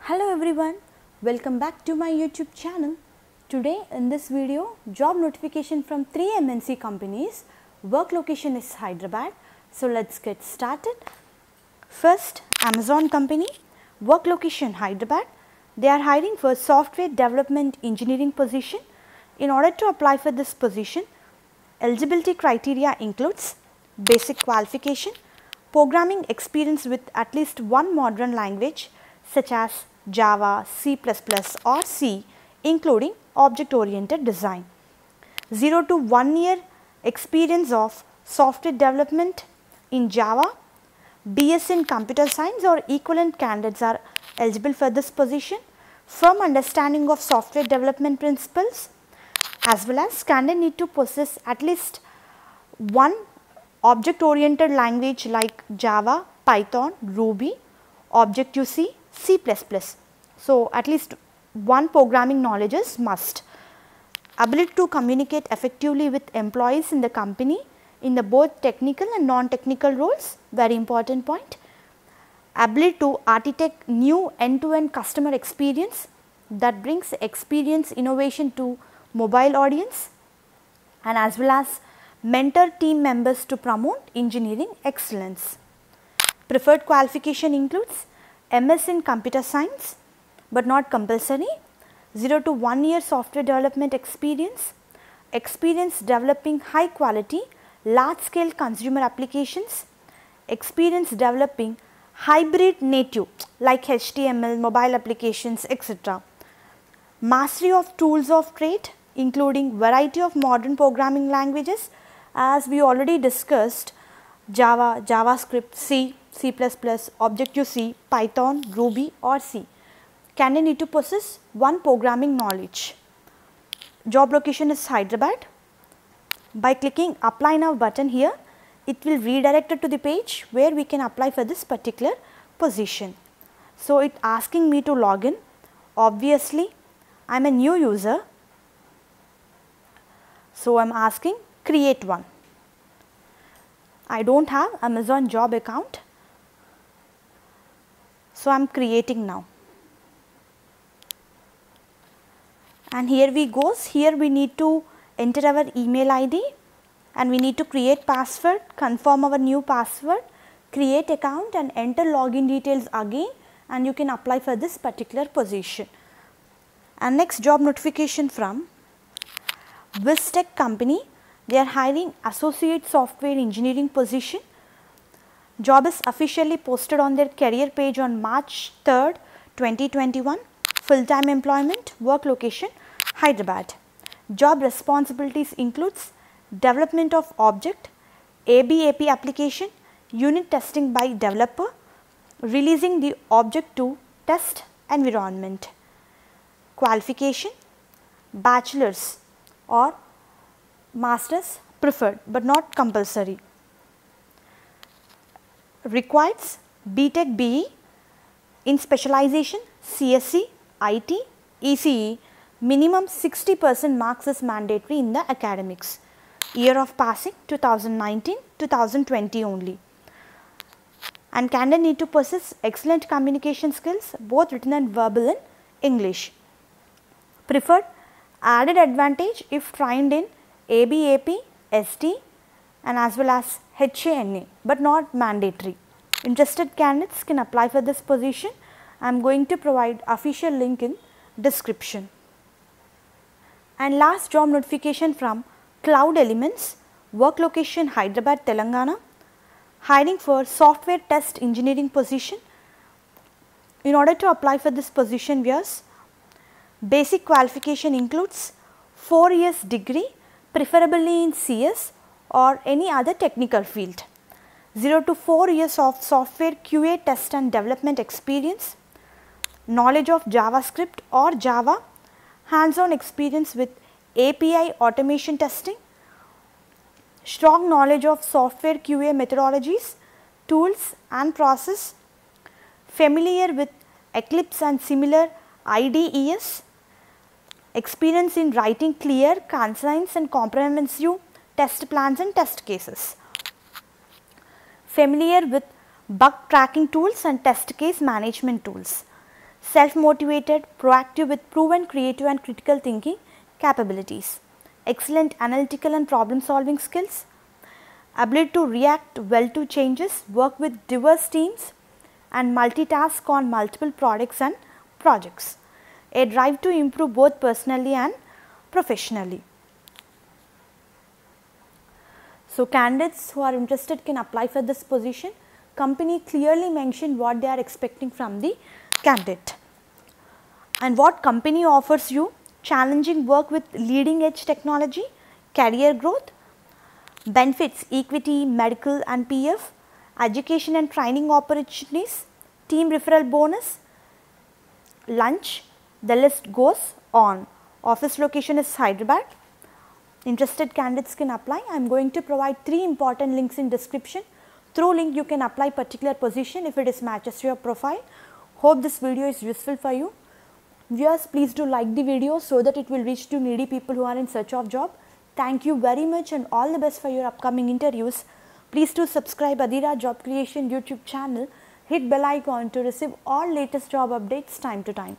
Hello everyone, welcome back to my YouTube channel. Today in this video, job notification from 3 MNC companies, work location is Hyderabad. So let's get started. First, Amazon company, work location Hyderabad. They are hiring for software development engineering position. In order to apply for this position, eligibility criteria includes basic qualification, programming experience with at least one modern language such as Java, C++ or C, including object oriented design. 0 to 1 year experience of software development in Java, BS in computer science or equivalent candidates are eligible for this position. Firm understanding of software development principles, as well as candidate need to possess at least one object oriented language like Java, Python, Ruby, Objective-C, C++. So, at least one programming knowledge is must. Ability to communicate effectively with employees in the company in the both technical and non-technical roles, very important point. Ability to architect new end-to-end customer experience that brings experience innovation to mobile audience, and as well as mentor team members to promote engineering excellence. Preferred qualification includes MS in computer science but not compulsory, 0 to 1 year software development experience, experience developing high quality large scale consumer applications, experience developing hybrid native like HTML, mobile applications, etc. Mastery of tools of trade including variety of modern programming languages, as we already discussed Java, JavaScript, C, C++, Objective-C, Python, Ruby or C. Candidate need to possess one programming knowledge. Job location is Hyderabad. By clicking apply now button here, it will redirect it to the page where we can apply for this particular position. So, it asking me to log in. Obviously, I am a new user. So, I am asking create one. I do not have Amazon job account. So, I am creating now. And here we goes, here we need to enter our email ID and we need to create password, confirm our new password, create account and enter login details again, and you can apply for this particular position. And next job notification from Wistech company, they are hiring associate software engineering position. Job is officially posted on their career page on March 3rd, 2021. Full-time employment, work location Hyderabad. Job responsibilities includes development of object, ABAP application, unit testing by developer, releasing the object to test environment. Qualification, bachelor's or master's preferred but not compulsory. Requires BTech BE in specialization CSE, IT, ECE, minimum 60% marks is mandatory in the academics. Year of passing 2019-2020 only. And candidate need to possess excellent communication skills, both written and verbal in English. Preferred added advantage if trained in ABAP, SD and as well as HANA, but not mandatory. Interested candidates can apply for this position. I am going to provide official link in description. And last job notification from Cloud Elements, work location Hyderabad, Telangana, hiring for software test engineering position. In order to apply for this position, viewers, basic qualification includes 4 years degree, preferably in CS or any other technical field. 0 to 4 years of software QA test and development experience, knowledge of JavaScript or Java, hands-on experience with API automation testing, strong knowledge of software QA methodologies, tools and process, familiar with Eclipse and similar IDEs, experience in writing clear, concise and comprehensive test plans and test cases, familiar with bug tracking tools and test case management tools, self-motivated, proactive with proven creative and critical thinking capabilities, excellent analytical and problem solving skills, ability to react well to changes, work with diverse teams and multitask on multiple products and projects, a drive to improve both personally and professionally. So, candidates who are interested can apply for this position. Company clearly mentioned what they are expecting from the candidate. And what company offers you? Challenging work with leading edge technology, career growth, benefits, equity, medical and PF, education and training opportunities, team referral bonus, lunch, the list goes on. Office location is Hyderabad. Interested candidates can apply. I am going to provide 3 important links in description. Through link you can apply particular position if it is matches to your profile. Hope this video is useful for you. Viewers, please do like the video so that it will reach to needy people who are in search of job. Thank you very much and all the best for your upcoming interviews. Please do subscribe Adira Job Creation YouTube channel. Hit bell icon to receive all latest job updates time to time.